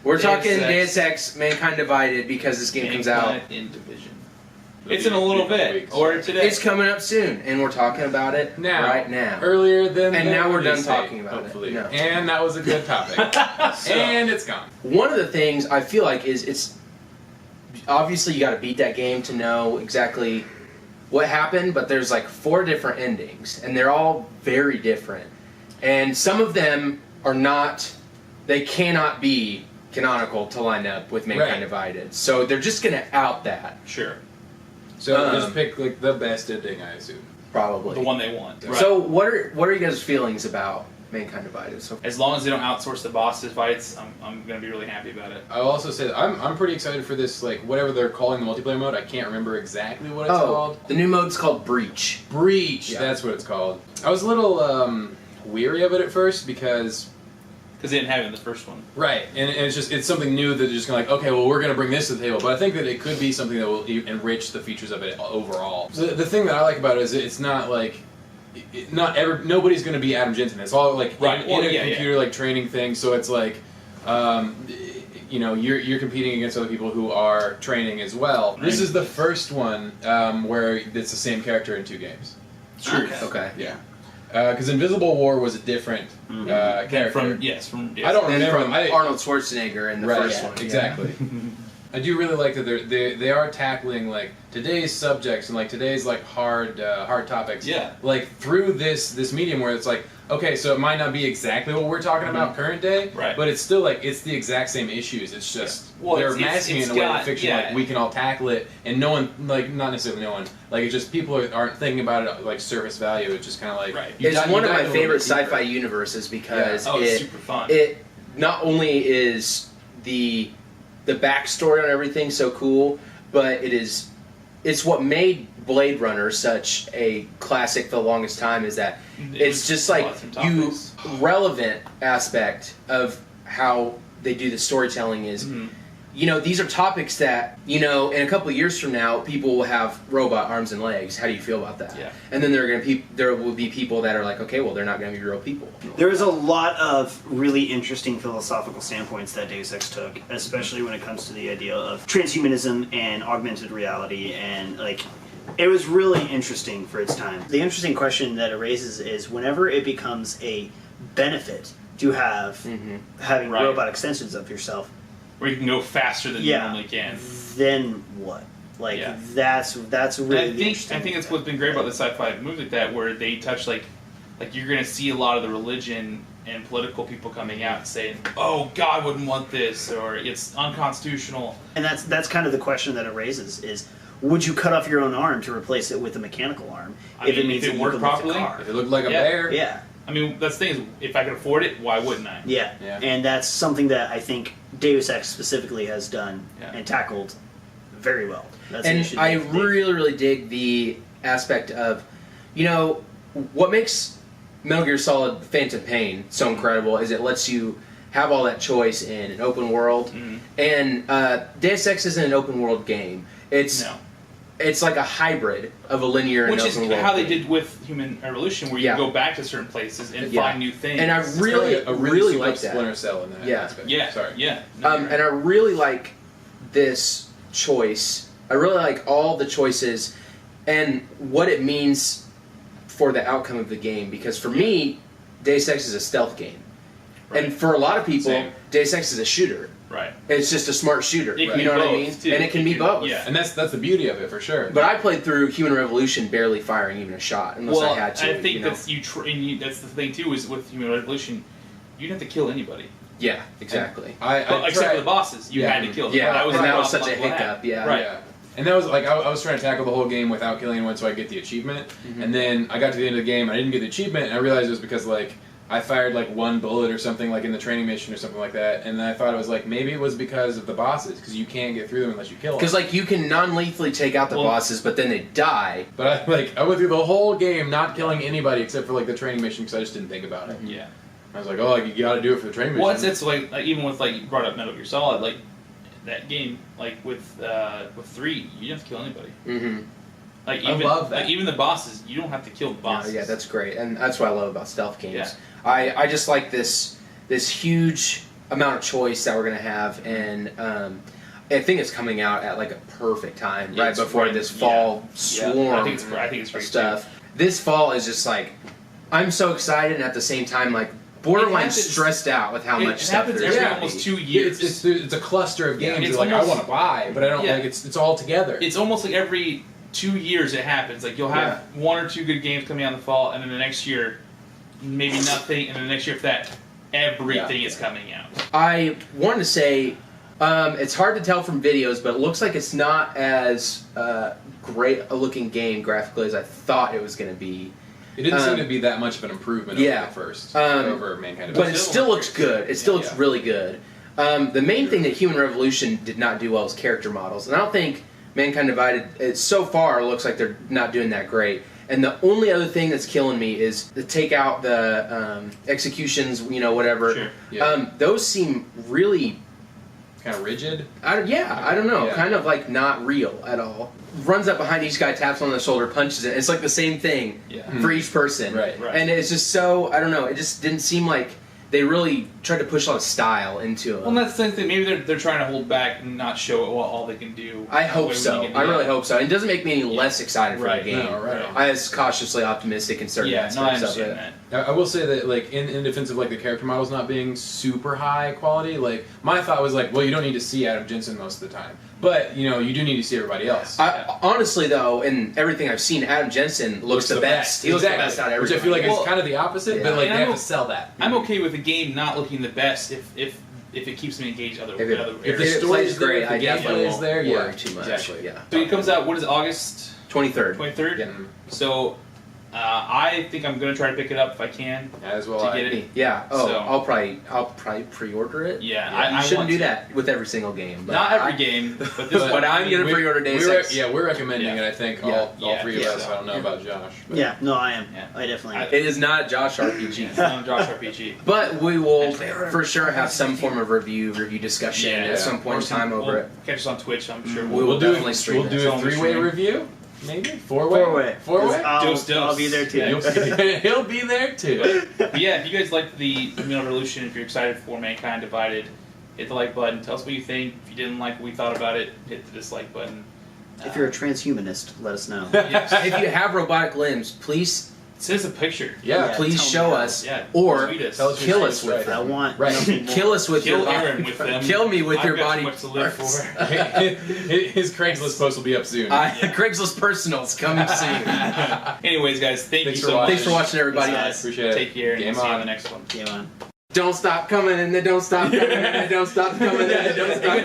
We're talking Deus Ex Mankind Divided because this game comes out in Division. It's in a little bit, or today. It's coming up soon, and we're talking about it right now. Earlier than and now we're done talking about hopefully. it. No. And that was a good topic. And it's gone. One of the things I feel like is it's obviously you got to beat that game to know exactly what happened, but there's like 4 different endings, and they're all very different. And some of them are not, they cannot be canonical to line up with Mankind Divided. So they're just going to out that. Sure. So just pick like the best ending, I assume. Probably. The one they want. Right. So what are you guys' feelings about Mankind Divided? So as long as they don't outsource the boss fights, I'm going to be really happy about it. I'll also say that I'm pretty excited for this, like, whatever they're calling the multiplayer mode. I can't remember exactly what it's called. The new mode's called Breach. Breach, that's what it's called. I was a little weary of it at first because they didn't have it in the first one. Right, and it's something new that they're just going to like, okay, well, we're going to bring this to the table. But I think that it could be something that will enrich the features of it overall. So the thing that I like about it is it's not like, nobody's going to be Adam Jensen. It's all like in a computer like training thing. So it's like, you know, you're competing against other people who are training as well. This is the first one where it's the same character in 2 games. True. Okay. Yeah. Because Invisible War was a different character. From I don't remember. From Arnold Schwarzenegger in the first one. Exactly. I do really like that they are tackling like today's subjects and like today's like hard topics. Yeah. Like through this medium where it's like, okay, so it might not be exactly what we're talking about current day, right? But it's still like it's the exact same issues. It's just they're masking it in a way of fiction. Like we can all tackle it, and no one, like not necessarily no one, like it's just people aren't thinking about it like surface value. It's just kind of like it's one of my favorite sci-fi universes because it's super fun. It not only is the backstory on everything so cool, but it's what made Blade Runner such a classic for the longest time is that it's just like relevant aspect of how they do the storytelling is, you know, these are topics that, you know, in a couple of years from now, people will have robot arms and legs. How do you feel about that? Yeah. And then there will be people that are like, okay, well, they're not going to be real people. There is a lot of really interesting philosophical standpoints that Deus Ex took, especially when it comes to the idea of transhumanism and augmented reality, and like, it was really interesting for its time. The interesting question that it raises is whenever it becomes a benefit to have having robot extensions of yourself, where you can go faster than you normally can. Then what? Like that's really interesting. I think it's what's been great about the sci-fi movies like that, where they touch like you're going to see a lot of the religion and political people coming out and saying, "Oh, God wouldn't want this," or "It's unconstitutional." And that's kind of the question that it raises: is would you cut off your own arm to replace it with a mechanical arm if it means if it worked properly? If it looked like a bear, I mean, that's the thing is, if I could afford it, why wouldn't I? Yeah. And that's something that I think Deus Ex specifically has done and tackled very well. That's and I really, really dig the aspect of, you know, what makes Metal Gear Solid Phantom Pain so incredible is it lets you have all that choice in an open world. And Deus Ex isn't an open world game. It's like a hybrid of a linear and open world. Which is how they did with Human Evolution, where you go back to certain places and find new things. And I really like that. Splinter Cell in that aspect. And I really like this choice. I really like all the choices and what it means for the outcome of the game. Because for me, Deus Ex is a stealth game. And for a lot of people, Deus Ex is a shooter. Right. It's just a smart shooter. You know what I mean? Too. And it can be both. Yeah. And that's the beauty of it, for sure. But I played through Human Revolution barely firing even a shot, unless I had to. I think that's that's the thing too. Is with Human Revolution, you didn't have to kill anybody. Yeah, exactly. Except for the bosses, you had to kill them. Yeah, that was such a hiccup. Yeah. Right. Yeah. And that was like I was trying to tackle the whole game without killing anyone, so I get the achievement. And then I got to the end of the game, and I didn't get the achievement, and I realized it was because like I fired like one bullet or something like in the training mission or something like that, and then I thought it was like maybe it was because of the bosses, because you can't get through them unless you kill them. Because like you can non-lethally take out the bosses, but then they die. But I went through the whole game not killing anybody except for like the training mission because I just didn't think about it. Yeah. I was like, oh, like, you got to do it for the training mission. Well, it's like even with like you brought up Metal Gear Solid, like that game, like with 3, you didn't have to kill anybody. Like even, I love that. Like, even the bosses, you don't have to kill the bosses. Yeah, that's great, and that's what I love about stealth games. I just like this this huge amount of choice that we're gonna have, and I think it's coming out at like a perfect time, right before this fall swarm I think it's of great stuff. This fall is just like, I'm so excited, and at the same time, like borderline stressed out with how much stuff happens there's every gonna almost be. 2 years. It's a cluster of games. It's You're like, I almost- want to buy, but I don't like it's all together. It's almost like every 2 years it happens. Like you'll have 1 or 2 good games coming out in the fall, and then the next year maybe nothing, and then the next year after that everything is coming out. I wanted to say, it's hard to tell from videos, but it looks like it's not as great a looking game graphically as I thought it was going to be. It didn't seem to be that much of an improvement over the first, over Mankind. But it still looks good. It still looks really good. The main thing that Human Revolution did not do well is character models, and I don't think Mankind Divided, so far, looks like they're not doing that great. And the only other thing that's killing me is to take out the executions, whatever. Sure. Yeah. Those seem really kind of rigid. I don't know. Yeah. Kind of like not real at all. Runs up behind each guy, taps on the shoulder, punches it. It's like the same thing for each person. Right. And it's just so, I don't know, it just didn't seem like they really tried to push a lot of style into it. Well, that's the thing. Maybe they're trying to hold back and not show it all they can do. I hope so. I really hope so. It doesn't make me any less excited for the game. No, right. I was cautiously optimistic in certain I aspects of understand it. that. I will say that, like, in defense of like the character models not being super high quality, like my thought was like, well, you don't need to see Adam Jensen most of the time, but you do need to see everybody else. Honestly, though, in everything I've seen, Adam Jensen looks the best. He looks the best out of everybody. Which I feel like is kind of the opposite, but like and they have to sell that. I'm okay with the game not looking the best if it keeps me engaged in other areas. If the story is great, there, I if the gameplay definitely is there, won't worry too much. Exactly. Yeah. So it comes out, what is it, August 23rd. 23rd? Yeah. So I think I'm going to try to pick it up if I can. As well, to get it. Yeah. Oh, So- I'll probably pre-order it. Yeah, I shouldn't want do to. that with every single game. But Not every game, but this But one. I'm gonna pre-order Deus Ex. We're recommending Yeah. it. I think Yeah. all three of us. Yeah. I don't know about Josh. But. Yeah, no, I am. Yeah. I definitely am. It is not a Josh RPG. It's not a Josh RPG. But we will for sure have some form of review discussion Yeah. at some point in time over it. Catch us on Twitch, I'm sure. We will do definitely stream We'll it. do It's a on the 3-way stream. review, maybe 4-way. 4-way. Dose. I'll be there too. Yeah. He'll be there too. But yeah, if you guys like the Human Revolution, if you're excited for Mankind Divided, hit the like button. Tell us what you think. If you didn't like what we thought about it, hit the dislike button. If you're a transhumanist, let us know. If you have robotic limbs, please Send us a picture. Yeah. please tell me show how. us Yeah. or Tweet us. Tell us kill your us face, with right. I want Right. Kill us with Kill your body. Aaron with them. Kill me with I've your got body. too much to live parts. for. His Craigslist post will be up soon. Craigslist Personals coming soon. Anyways, guys, thank Thanks you for so much. Thanks for watching, everybody. Thanks, guys. Appreciate it. Take care and Game see you on. on the next one. Game on. Don't stop coming, and they don't stop coming, and they don't stop coming, and they don't stop.